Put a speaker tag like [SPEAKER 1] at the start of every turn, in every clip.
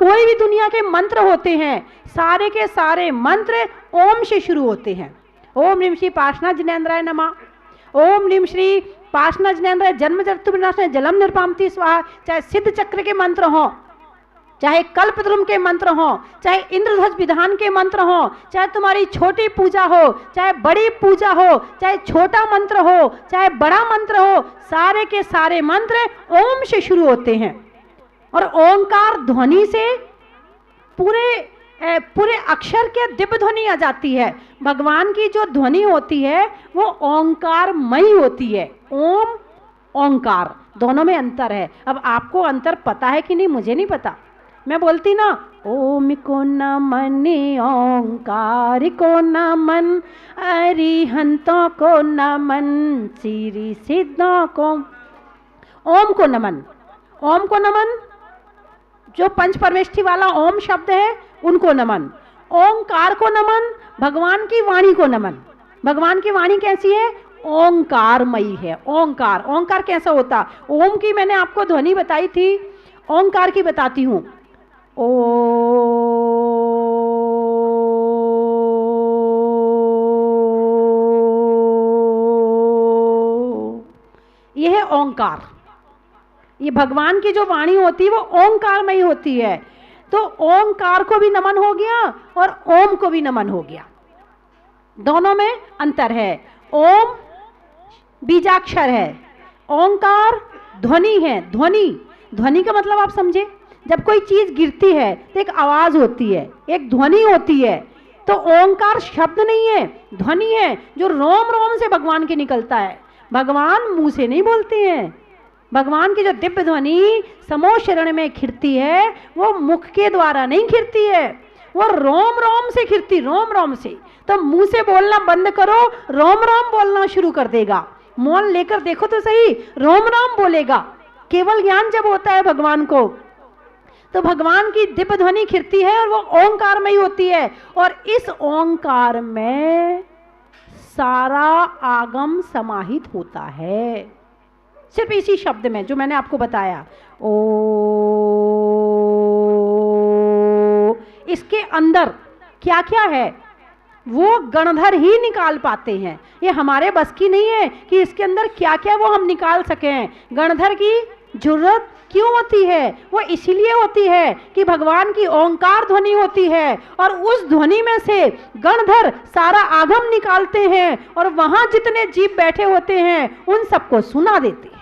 [SPEAKER 1] कोई भी दुनिया के मंत्र होते हैं, सारे के सारे मंत्र ओम से शुरू होते हैं। ओम ह्रीं श्री पार्श्वनाथ जिनेन्द्राय नमः, ओम ह्रीं श्री पार्श्वनाथ जिनेन्द्राय जन्म जरतु विनाशाय जलम निर्पामति स्वाहा। चाहे सिद्ध चक्र के मंत्र हों, चाहे कल्पद्रुम के मंत्र हों, चाहे इंद्रध्वज विधान के मंत्र हों, चाहे तुम्हारी छोटी पूजा हो, चाहे बड़ी पूजा हो, चाहे छोटा मंत्र हो, चाहे बड़ा मंत्र हो, सारे के सारे मंत्र ओम से शुरू होते हैं। और ओंकार ध्वनि से पूरे अक्षर के दिव्य ध्वनि आ जाती है। भगवान की जो ध्वनि होती है वो ओंकारमयी होती है। ओम ओंकार दोनों में अंतर है। अब आपको अंतर पता है कि नहीं मुझे नहीं पता। मैं बोलती ना, ओम को नमन ओंकार को नमन, अरिहंतों को नमन, सिरि सिद्धों को। ओम को नमन, ओम को नमन, जो पंच परमेष्ठी वाला ओम शब्द है उनको नमन। ओंकार को नमन, भगवान की वाणी को नमन। भगवान की वाणी कैसी है? ओंकारमयी है। ओंकार, ओंकार कैसा होता? ओम की मैंने आपको ध्वनि बताई थी, ओंकार की बताती हूं। ओ, यह है ओंकार। ये भगवान की जो वाणी होती है वो ओंकारमयी होती है। तो ओंकार को भी नमन हो गया और ओम को भी नमन हो गया। दोनों में अंतर है। ओम बीजाक्षर है, ओंकार ध्वनि है। ध्वनि, ध्वनि का मतलब आप समझे, जब कोई चीज गिरती है तो एक आवाज होती है, एक ध्वनि होती है। तो ओंकार शब्द नहीं है, ध्वनि है, जो रोम रोम से भगवान के निकलता है। भगवान मुंह से नहीं बोलते हैं। भगवान की जो दिव्य ध्वनि समो शरण में खिरती है वो मुख के द्वारा नहीं खिरती है, वो रोम रोम से खिरती, रोम रोम से। तो मुंह से बोलना बंद करो, रोम रोम बोलना शुरू कर देगा। मौन लेकर देखो तो सही, रोम रोम बोलेगा। केवल ज्ञान जब होता है भगवान को, तो भगवान की दिव्य ध्वनि खिरती है और वो ओंकार में ही होती है। और इस ओंकार में सारा आगम समाहित होता है, सिर्फ इसी शब्द में जो मैंने आपको बताया। ओ, इसके अंदर क्या क्या है वो गणधर ही निकाल पाते हैं। ये हमारे बस की नहीं है कि इसके अंदर क्या क्या वो हम निकाल सकें। गणधर की जरूरत क्यों होती है? वो इसीलिए होती है कि भगवान की ओंकार ध्वनि होती है और उस ध्वनि में से गणधर सारा आगम निकालते हैं और वहां जितने जीव बैठे होते हैं उन सबको सुना देते हैं।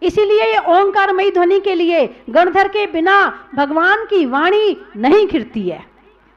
[SPEAKER 1] इसीलिए ये ओंकारमयी ध्वनि के लिए गणधर के बिना भगवान की वाणी नहीं खिरती है।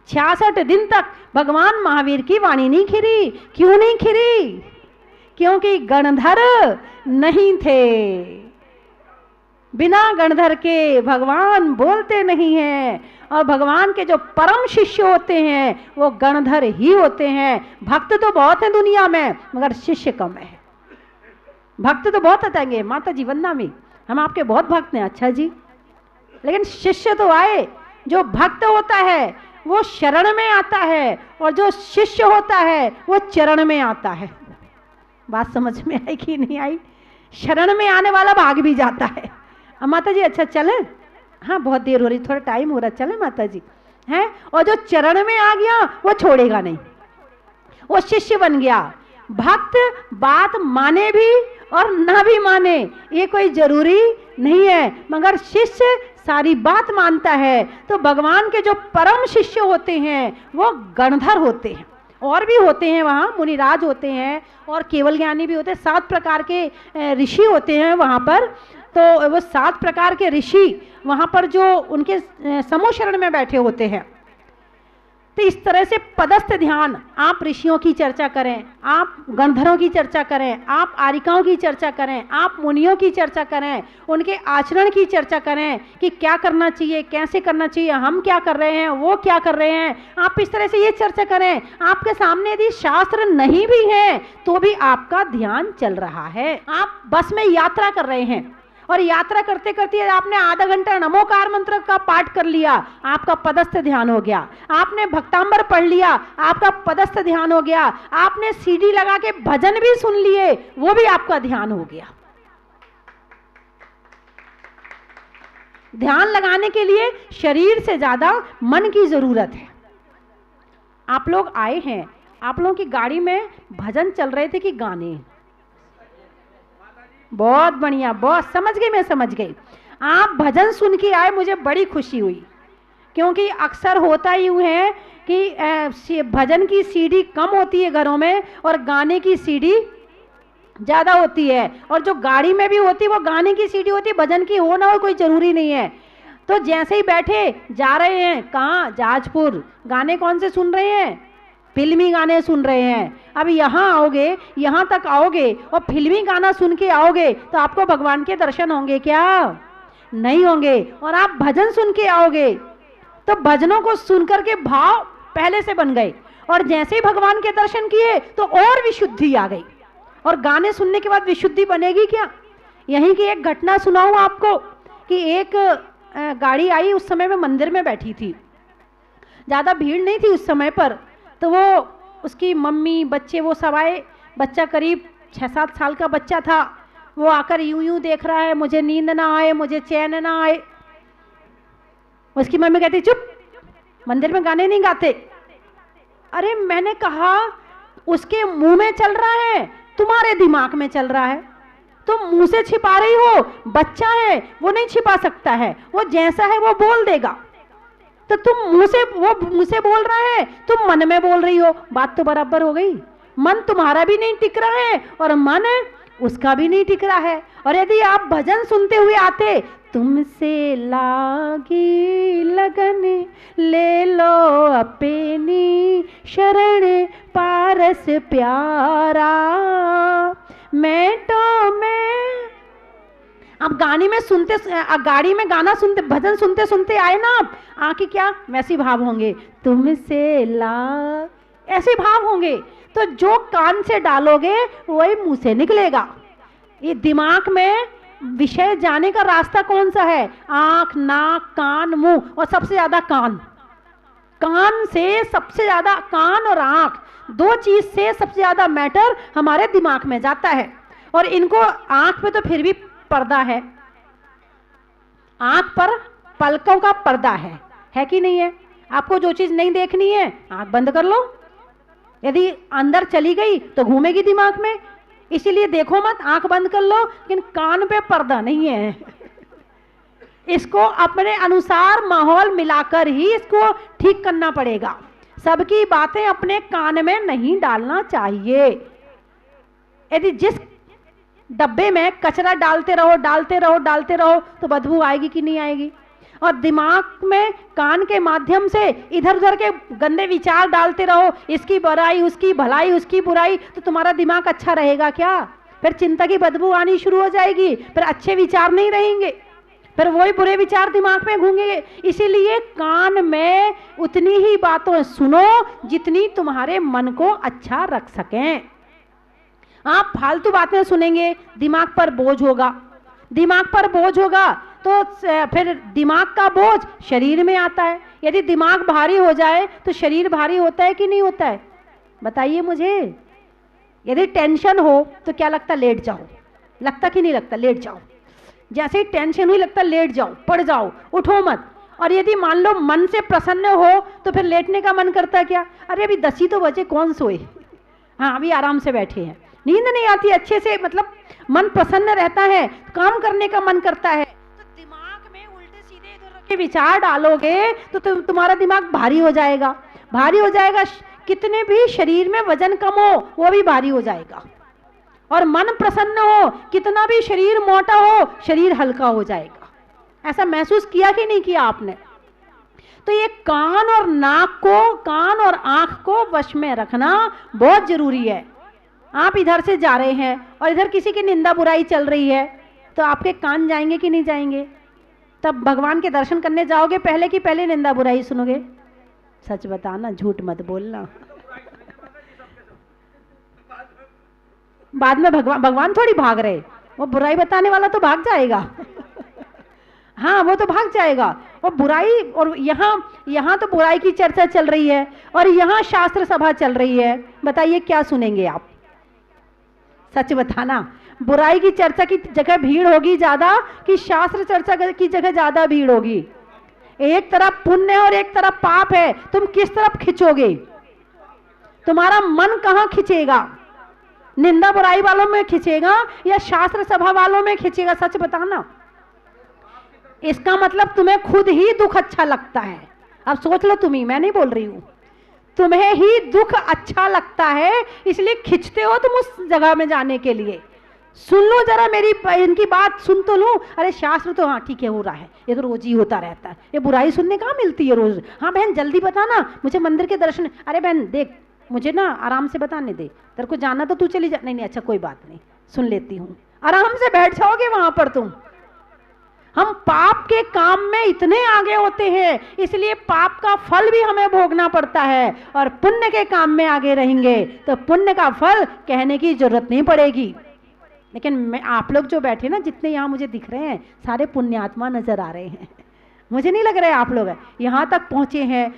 [SPEAKER 1] 66 दिन तक भगवान महावीर की वाणी नहीं खिरी। क्यों नहीं खिरी? क्योंकि गणधर नहीं थे। बिना गणधर के भगवान बोलते नहीं हैं। और भगवान के जो परम शिष्य होते हैं वो गणधर ही होते हैं। भक्त तो बहुत हैं दुनिया में मगर शिष्य कम है। भक्त तो बहुत आएंगे, माता जी वंदना में हम आपके बहुत भक्त हैं। अच्छा जी, लेकिन शिष्य तो आए। जो भक्त होता है वो शरण में आता है और जो शिष्य होता है वो चरण में आता है। बात समझ में आई कि नहीं आई? शरण में आने वाला भाग भी जाता है। अब माता जी अच्छा चले, हाँ बहुत देर हो रही, थोड़ा टाइम हो रहा, चले माता जी हैं। और जो चरण में आ गया वो छोड़ेगा नहीं, वो शिष्य बन गया। भक्त बात माने भी और ना भी माने ये कोई जरूरी नहीं है, मगर शिष्य सारी बात मानता है। तो भगवान के जो परम शिष्य होते हैं वो गणधर होते हैं। और भी होते हैं, वहाँ मुनिराज होते हैं और केवल ज्ञानी भी होते हैं। 7 प्रकार के ऋषि होते हैं वहाँ पर। तो वो 7 प्रकार के ऋषि वहाँ पर जो उनके समूह शरण में बैठे होते हैं। तो इस तरह से पदस्थ ध्यान, आप ऋषियों की चर्चा करें, आप गणधरों की चर्चा करें, आप आरिकाओं की चर्चा करें, आप मुनियों की चर्चा करें, उनके आचरण की चर्चा करें कि क्या करना चाहिए, कैसे करना चाहिए, हम क्या कर रहे हैं, वो क्या कर रहे हैं। आप इस तरह से ये चर्चा करें। आपके सामने यदि शास्त्र नहीं भी है तो भी आपका ध्यान चल रहा है। आप बस में यात्रा कर रहे हैं और यात्रा करते करते आपने आधा घंटा नमोकार मंत्र का पाठ कर लिया, आपका पदस्थ ध्यान हो गया। आपने भक्तांबर पढ़ लिया, आपका पदस्थ ध्यान हो गया। आपने सीडी लगा के भजन भी सुन लिए, वो भी आपका ध्यान हो गया। ध्यान लगाने के लिए शरीर से ज्यादा मन की जरूरत है। आप लोग आए हैं, आप लोगों की गाड़ी में भजन चल रहे थे कि गाने? बहुत बढ़िया, बहुत समझ गई, मैं समझ गई। आप भजन सुन के आए, मुझे बड़ी खुशी हुई, क्योंकि अक्सर होता ही यूँ है कि भजन की सीडी कम होती है घरों में और गाने की सीडी ज़्यादा होती है, और जो गाड़ी में भी होती है वो गाने की सीडी होती है, भजन की हो ना हो कोई ज़रूरी नहीं है। तो जैसे ही बैठे जा रहे हैं, कहाँ? जाजपुर, गाने कौन से सुन रहे हैं? फिल्मी गाने सुन रहे हैं। अब यहाँ आओगे, यहाँ तक आओगे और फिल्मी गाना सुन के आओगे तो आपको भगवान के दर्शन होंगे क्या? नहीं होंगे। और आप भजन सुन के आओगे तो भजनों को सुनकर के भाव पहले से बन गए, और जैसे ही भगवान के दर्शन किए तो और विशुद्धि आ गई। और गाने सुनने के बाद विशुद्धि बनेगी क्या? यहीं की एक घटना सुनाऊं आपको कि एक गाड़ी आई, उस समय मैं मंदिर में बैठी थी, ज़्यादा भीड़ नहीं थी उस समय पर, तो वो उसकी मम्मी, बच्चे, वो सब आए। बच्चा करीब 6-7 साल का बच्चा था। वो आकर यूं यूं देख रहा है, मुझे नींद ना आए, मुझे चैन ना आए। उसकी मम्मी कहती चुप, मंदिर में गाने नहीं गाते। अरे मैंने कहा उसके मुंह में चल रहा है, तुम्हारे दिमाग में चल रहा है, तुम मुंह से छिपा रही हो। बच्चा है, वो नहीं छिपा सकता है, वो जैसा है वो बोल देगा। तो तुम मुंह से बोल रहा है, तुम मन में बोल रही हो, बात तो बराबर हो गई। मन तुम्हारा भी नहीं टिक रहा है और मन उसका भी नहीं टिक रहा है। और यदि आप भजन सुनते हुए आते, तुमसे लागी लगन ले लो अपनी शरण पारस प्यारा, मैं तो मैं। अब गाने में सुनते, गाड़ी में गाना सुनते, भजन सुनते सुनते आए ना आप, आके क्या वैसे भाव होंगे, तुमसे ला, ऐसे भाव होंगे। तो जो कान से डालोगे वही मुंह से निकलेगा। ये दिमाग में विषय जाने का रास्ता कौन सा है? आंख, नाक, कान, मुंह, और सबसे ज्यादा कान। कान से सबसे ज्यादा, कान और आंख, दो चीज से सबसे ज्यादा मैटर हमारे दिमाग में जाता है। और इनको, आंख पे तो फिर भी पर्दा है, आंख पर पलकों का पर्दा है कि नहीं है? आपको जो चीज नहीं देखनी है आंख बंद कर लो, यदि अंदर चली गई तो घूमेगी दिमाग में, इसीलिए देखो मत, आंख बंद कर लो। लेकिन कान पे पर्दा नहीं है। इसको अपने अनुसार माहौल मिलाकर ही इसको ठीक करना पड़ेगा। सबकी बातें अपने कान में नहीं डालना चाहिए। यदि जिस डब्बे में कचरा डालते रहो तो बदबू आएगी कि नहीं आएगी? और दिमाग में कान के माध्यम से इधर उधर के गंदे विचार डालते रहो, इसकी बुराई, उसकी भलाई, उसकी बुराई, तो तुम्हारा दिमाग अच्छा रहेगा क्या? फिर चिंता की बदबू आनी शुरू हो जाएगी, फिर अच्छे विचार नहीं रहेंगे, फिर वही बुरे विचार दिमाग में घूमेंगे। इसीलिए कान में उतनी ही बातें सुनो जितनी तुम्हारे मन को अच्छा रख सकें। आप फालतू बातें सुनेंगे, दिमाग पर बोझ होगा, दिमाग पर बोझ होगा तो फिर दिमाग का बोझ शरीर में आता है। यदि दिमाग भारी हो जाए तो शरीर भारी होता है कि नहीं होता है? बताइए मुझे। यदि टेंशन हो तो क्या लगता? लेट जाओ, लगता कि नहीं लगता? लेट जाओ। जैसे ही टेंशन हुई लगता लेट जाओ, पड़ जाओ, उठो मत। और यदि मान लो मन से प्रसन्न हो तो फिर लेटने का मन करता क्या? अरे अभी 10 ही तो बजे, कौन सोए, हाँ अभी आराम से बैठे हैं। नींद नहीं आती अच्छे से, मतलब मन प्रसन्न रहता है, काम करने का मन करता है। तो दिमाग में उल्टे सीधे इधर के विचार डालोगे तो तुम्हारा दिमाग भारी हो जाएगा, भारी हो जाएगा। कितने भी शरीर में वजन कम हो वो भी भारी हो जाएगा। और मन प्रसन्न हो, कितना भी शरीर मोटा हो, शरीर हल्का हो जाएगा। ऐसा महसूस किया कि नहीं किया आपने? तो ये कान और नाक को, कान और आंख को वश में रखना बहुत जरूरी है। आप इधर से जा रहे हैं और इधर किसी की निंदा बुराई चल रही है तो आपके कान जाएंगे कि नहीं जाएंगे? तब भगवान के दर्शन करने जाओगे पहले कि पहले निंदा बुराई सुनोगे? सच बताना, झूठ मत बोलना। बाद में भगवान थोड़ी भाग रहे, वो बुराई बताने वाला तो भाग जाएगा। हाँ वो तो भाग जाएगा। और बुराई, और यहाँ तो बुराई की चर्चा चल रही है और यहाँ शास्त्र सभा चल रही है, बताइए क्या सुनेंगे आप? सच बताना। बुराई की चर्चा की जगह भीड़ होगी ज्यादा कि शास्त्र चर्चा की जगह ज्यादा भीड़ होगी? एक तरफ पुण्य है और एक तरफ पाप है, तुम किस तरफ खिंचोगे? तुम्हारा मन कहां खिंचेगा? निंदा बुराई वालों में खिंचेगा या शास्त्र सभा वालों में खिंचेगा? सच बताना। इसका मतलब तुम्हें खुद ही दुख अच्छा लगता है। अब सोच लो तुम ही, मैं नहीं बोल रही हूं, तुम्हें ही दुख अच्छा लगता है, इसलिए खिंचते हो तुम उस जगह में जाने के लिए। सुन लो जरा मेरी, इनकी बात सुन तो लो। अरे शास्त्र तो हाँ ठीक है हो रहा है, ये तो रोज ही होता रहता है, ये बुराई सुनने कहाँ मिलती है रोज। हाँ बहन जल्दी बता ना, मुझे मंदिर के दर्शन। अरे बहन देख, मुझे ना आराम से बताने दे, तेरे को जाना तो तू चली जा। नहीं नहीं अच्छा कोई बात नहीं, सुन लेती हूँ। आराम से बैठ जाओगे वहां पर तुम। हम पाप के काम में इतने आगे होते हैं, इसलिए पाप का फल भी हमें भोगना पड़ता है, और पुण्य के काम में आगे रहेंगे तो पुण्य का फल कहने की जरूरत नहीं पड़ेगी। लेकिन मैं, आप लोग जो बैठे ना, जितने यहाँ मुझे दिख रहे हैं, सारे पुण्यात्मा नजर आ रहे हैं। मुझे नहीं लग रहा है आप लोग यहाँ तक पहुंचे हैं।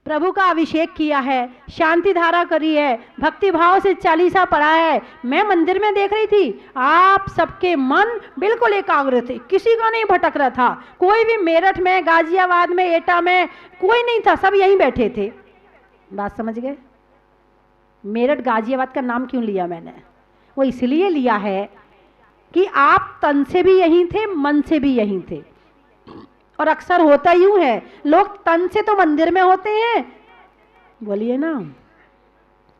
[SPEAKER 1] प्रभु का अभिषेक किया है, शांति धारा करी है, भक्ति भाव से चालीसा पढ़ा है। मैं मंदिर में देख रही थी, आप सबके मन बिल्कुल एकाग्र थे, किसी का नहीं भटक रहा था। कोई भी मेरठ में, गाजियाबाद में, एटा में कोई नहीं था, सब यहीं बैठे थे। बात समझ गए? मेरठ गाजियाबाद का नाम क्यों लिया मैंने? वो इसलिए लिया है कि आप तन से भी यहीं थे, मन से भी यहीं थे। और अक्सर होता यूं है, लोग तन से तो मंदिर में होते हैं, बोलिए ना,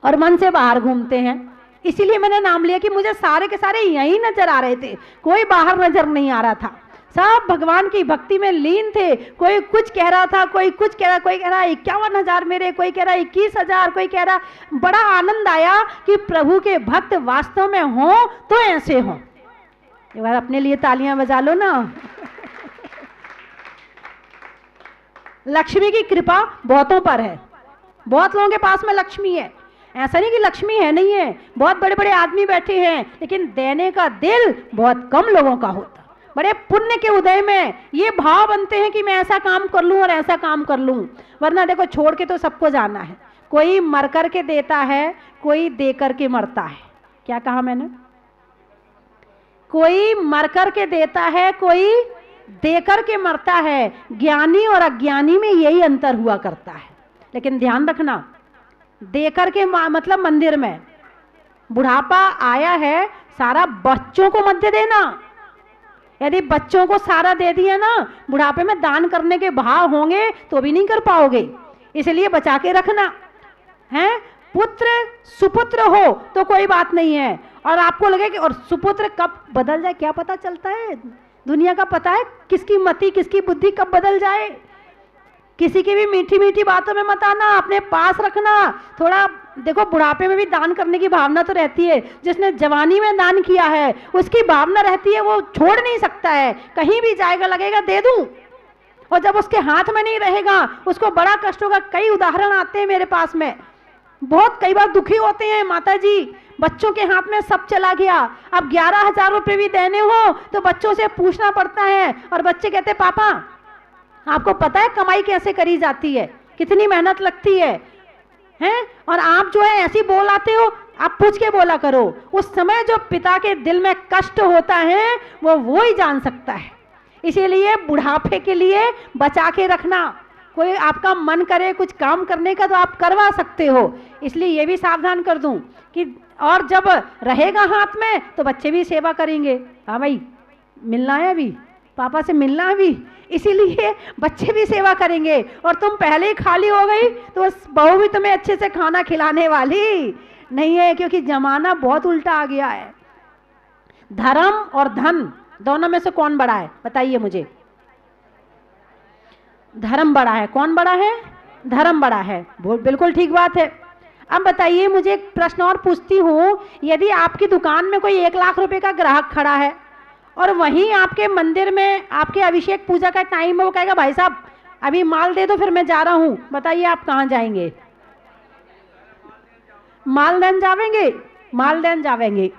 [SPEAKER 1] और मन से बाहर घूमते हैं। इसीलिए मैंने नाम लिया कि मुझे सारे के सारे यहीं नजर आ रहे थे, कोई बाहर नजर नहीं आ रहा था। सब भगवान की भक्ति में लीन थे। कोई कुछ कह रहा था, कोई कुछ कह रहा, कोई कह रहा 51,000 मेरे, कोई कह रहा 21,000, कोई कह रहा। बड़ा आनंद आया कि प्रभु के भक्त वास्तव में हों तो ऐसे हों। एक बार अपने लिए तालियां बजा लो ना। लक्ष्मी की कृपा बहुतों पर है, बहुत लोगों के पास में लक्ष्मी है। ऐसा नहीं कि लक्ष्मी है नहीं है, बहुत बड़े बड़े आदमी बैठे हैं, लेकिन देने का दिल बहुत कम लोगों का होता। बड़े पुण्य के उदय में ये भाव बनते हैं कि मैं ऐसा काम कर लूं और ऐसा काम कर लूं, वरना देखो छोड़ के तो सबको जाना है। कोई मर कर के देता है, कोई दे कर के मरता है। क्या कहा मैंने? कोई मर कर के देता है, कोई देकर के मरता है। ज्ञानी और अज्ञानी में यही अंतर हुआ करता है। लेकिन ध्यान रखना, देकर के मतलब मंदिर में बुढ़ापा आया है, सारा बच्चों को मत दे देना। यदि बच्चों को सारा दे दिया ना, बुढ़ापे में दान करने के भाव होंगे तो भी नहीं कर पाओगे, इसलिए बचा के रखना है। पुत्र सुपुत्र हो तो कोई बात नहीं है, और आपको लगे कि और सुपुत्र कब बदल जाए क्या पता चलता है? दुनिया का पता है किसकी मति, किसकी बुद्धि कब बदल जाए। किसी की भी मीठी मीठी बातों में मत आना, अपने पास रखना। थोड़ा देखो, बुढ़ापे में भी दान करने की भावना तो रहती है। जिसने जवानी में दान किया है उसकी भावना रहती है, वो छोड़ नहीं सकता है। कहीं भी जाएगा लगेगा दे दूं, और जब उसके हाथ में नहीं रहेगा उसको बड़ा कष्ट होगा। कई उदाहरण आते हैं मेरे पास में, बहुत कई बार दुखी होते हैं। माता जी, बच्चों के हाथ में सब चला गया, अब 11,000 रुपये भी देने हो तो बच्चों से पूछना पड़ता है, और बच्चे कहते पापा आपको पता है कमाई कैसे करी जाती है, कितनी मेहनत लगती है, हैं? और आप जो है ऐसी बोल आते हो, आप पूछ के बोला करो। उस समय जो पिता के दिल में कष्ट होता है वो ही जान सकता है। इसीलिए बुढ़ापे के लिए बचा के रखना। कोई आपका मन करे कुछ काम करने का तो आप करवा सकते हो, इसलिए ये भी सावधान कर दूं कि, और जब रहेगा हाथ में तो बच्चे भी सेवा करेंगे। हाँ भाई मिलना है अभी, पापा से मिलना है अभी, इसीलिए बच्चे भी सेवा करेंगे। और तुम पहले ही खाली हो गई तो बहू भी तुम्हें अच्छे से खाना खिलाने वाली नहीं है, क्योंकि जमाना बहुत उल्टा आ गया है। धर्म और धन दोनों में से कौन बड़ा है बताइए मुझे? धर्म बड़ा है। कौन बड़ा है? धर्म बड़ा है। बिल्कुल ठीक बात है। अब बताइए, मुझे एक प्रश्न और पूछती हूँ, यदि आपकी दुकान में कोई 1 लाख रुपए का ग्राहक खड़ा है और वहीं आपके मंदिर में आपके अभिषेक पूजा का टाइम है, वो कहेगा भाई साहब अभी माल दे दो फिर मैं जा रहा हूँ, बताइए आप कहाँ जाएंगे? मालदेन जावेंगे? मालदेन जावेंगे,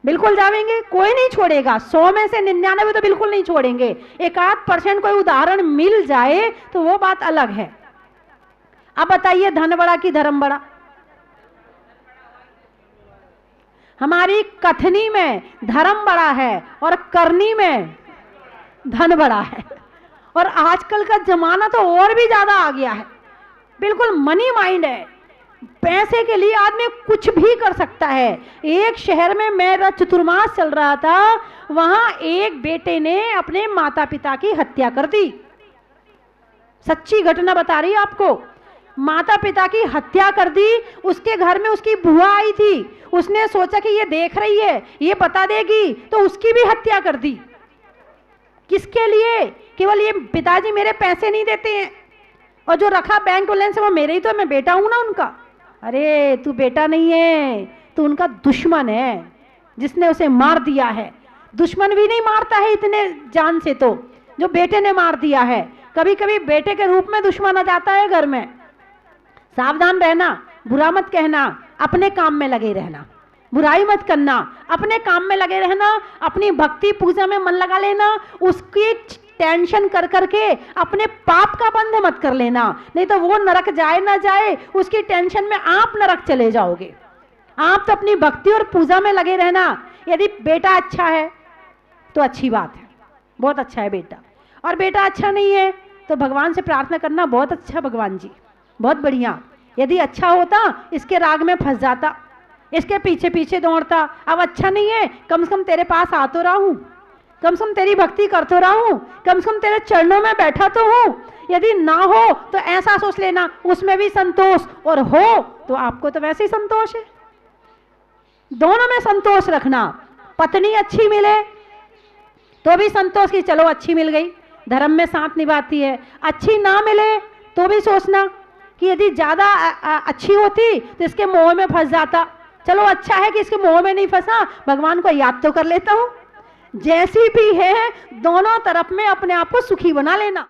[SPEAKER 1] बिल्कुल जावेंगे, कोई नहीं छोड़ेगा। 100 में से 99 तो बिल्कुल नहीं छोड़ेंगे। 1-8% कोई उदाहरण मिल जाए तो वो बात अलग है। अब बताइए धन बड़ा कि धर्म बड़ा? हमारी कथनी में धर्म बड़ा है और करनी में धन बड़ा है। और आजकल का जमाना तो और भी ज्यादा आ गया है, बिल्कुल मनी माइंड है। पैसे के लिए आदमी कुछ भी कर सकता है। एक शहर में मेरा चतुर्मास चल रहा था, वहां एक बेटे ने अपने माता पिता की हत्या कर दी। सच्ची घटना बता रही आपको। माता पिता की हत्या कर दी। उसके घर में उसकी बुआ आई थी, उसने सोचा कि ये देख रही है, ये बता देगी, तो उसकी भी हत्या कर दी। किसके लिए? केवल ये पिताजी मेरे पैसे नहीं देते हैं, और जो रखा बैंक बैलेंस वो मेरे ही तो, मैं बेटा हूं ना उनका। अरे तू बेटा नहीं है, तू उनका दुश्मन है जिसने उसे मार दिया है। दुश्मन भी नहीं मारता है इतने जान से, तो जो बेटे ने मार दिया है। कभी कभी बेटे के रूप में दुश्मन आ जाता है घर में। सावधान रहना, बुरा मत कहना, अपने काम में लगे रहना, बुराई मत करना, अपने काम में लगे रहना, अपनी भक्ति पूजा में मन लगा लेना। उसकी टेंशन कर करके अपने पाप का बंध मत कर लेना, नहीं तो वो नरक जाए ना जाए, उसकी टेंशन में आप नरक चले जाओगे। आप तो अपनी भक्ति और पूजा में लगे रहना। यदि बेटा अच्छा है तो अच्छी बात है, बहुत अच्छा है बेटा, और बेटा अच्छा नहीं है तो भगवान से प्रार्थना करना, बहुत अच्छा भगवान जी, बहुत बढ़िया। यदि अच्छा होता इसके राग में फंस जाता, इसके पीछे पीछे दौड़ता। अब अच्छा नहीं है, कम से कम तेरे पास आ तो रहा हूं, कम से कम तेरी भक्ति कर तो रहा हूं, कम से कम तेरे चरणों में बैठा तो हूं। यदि ना हो तो ऐसा सोच लेना उसमें भी संतोष, और हो तो आपको तो वैसे ही संतोष है। दोनों में संतोष रखना। पत्नी अच्छी मिले तो भी संतोष की चलो अच्छी मिल गई, धर्म में साथ निभाती है। अच्छी ना मिले तो भी सोचना कि यदि ज्यादा अच्छी होती तो इसके मोह में फंस जाता। चलो अच्छा है कि इसके मोह में नहीं फंसा, भगवान को याद तो कर लेता हूं। जैसी भी है दोनों तरफ में अपने आप को सुखी बना लेना।